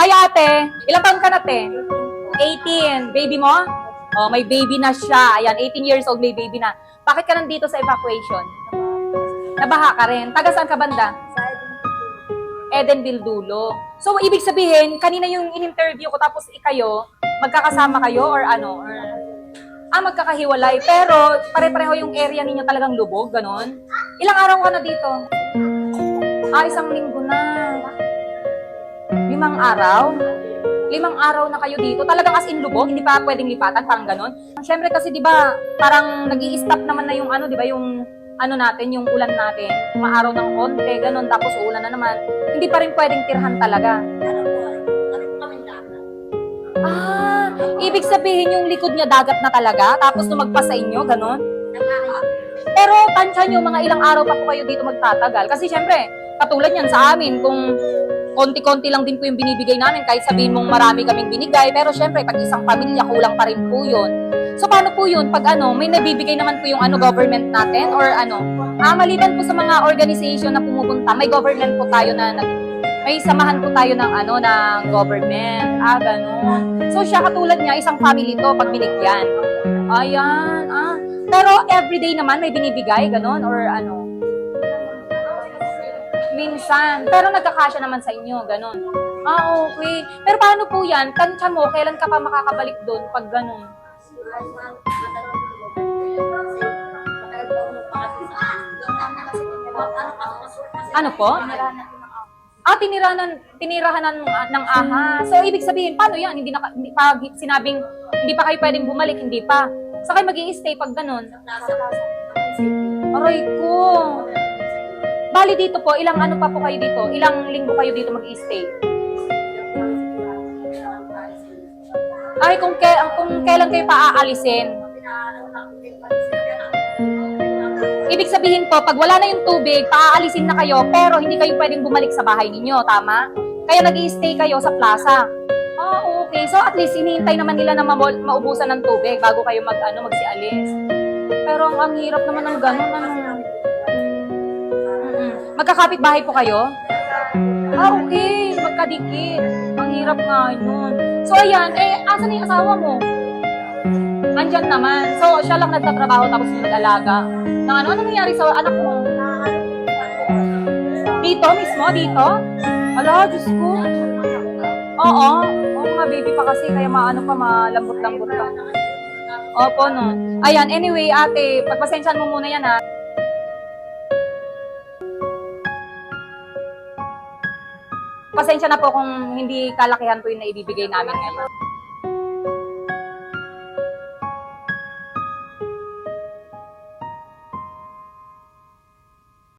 Hi ate, ilang taon ka na te? 18. Baby mo? Oh, may baby na siya. Ayan, 18 years old, may baby na. Bakit ka nandito sa evacuation? Nabaha ka rin. Taga saan ka banda? Edenville Dulo. So, ibig sabihin, kanina yung in-interview ko, tapos ikayo, magkakasama kayo or ano? Or, magkakahiwalay. Pero, pare-pareho yung area ninyo talagang lubog, ganon. Ilang araw ka na dito? Isang linggo na. 5 araw? 5 araw na kayo dito. Talagang as in lubog, hindi pa pwedeng lipatan, parang ganon. Siyempre kasi, di ba, parang nag-i-stop naman na yung ano, di ba, yung ano natin, yung ulan natin, maaraw ng konti, ganun, tapos uulan na naman, hindi pa rin pwedeng tirhan talaga. Ibig sabihin yung likod niya dagat na talaga, tapos lumagpas sa inyo, ganun. Pero tansya nyo, mga ilang araw pa po kayo dito magtatagal. Kasi syempre, katulad yan sa amin, kung konti-konti lang din po yung binibigay namin, kahit sabihin mong marami kaming binigay, pero syempre, pag isang pamilya, kulang pa rin po yun. So, paano po yun? Pag may nabibigay naman po yung government natin or maliban po sa mga organization na pumupunta, may government po tayo na may samahan po tayo ng ng government. Ganun. So, siya katulad niya, isang family to, pag binigyan. Ayan, Pero everyday naman may binibigay, ganun, or minsan. Pero nagkakasya naman sa inyo, ganun. Okay. Pero paano po yan? Tansya mo, kailan ka pa makakabalik doon pag ganun? Ano po? Tinirahan ng aha. So, ibig sabihin, paano yan? Hindi pa sinabing, hindi pa kayo pwedeng bumalik, hindi pa. Sa kayo mag-i-stay pag ganun? Aray ko. Bali dito po, ilang ano pa po kayo dito? Ilang linggo kayo dito mag-i-stay? Ay, kung kailan kayo paaalisin. Ibig sabihin po, pag wala na yung tubig, paaalisin na kayo, pero hindi kayo pwedeng bumalik sa bahay ninyo, tama? Kaya nag-i-stay kayo sa plaza. Okay. So at least hinihintay naman nila na maubusan ng tubig bago kayo magsialis. Pero ang hirap naman ng ganun, Magkakapit bahay po kayo? Okay. Magkadikit. Ang hirap nga yun. So ayan, asan na yung asawa mo? Andyan naman. So siya lang nagtatrabaho tapos yung nag-alaga. Ano nangyari sa anak mo? Dito mismo? Dito? Ala, Diyos ko. Oo, mga baby pa kasi, kaya malambot-lambot ka. Opo, no. Ayan, anyway, ate, pagpasensyahan mo muna yan, ha. Pasensya na po kung hindi kalakihan po yung naibibigay namin ngayon.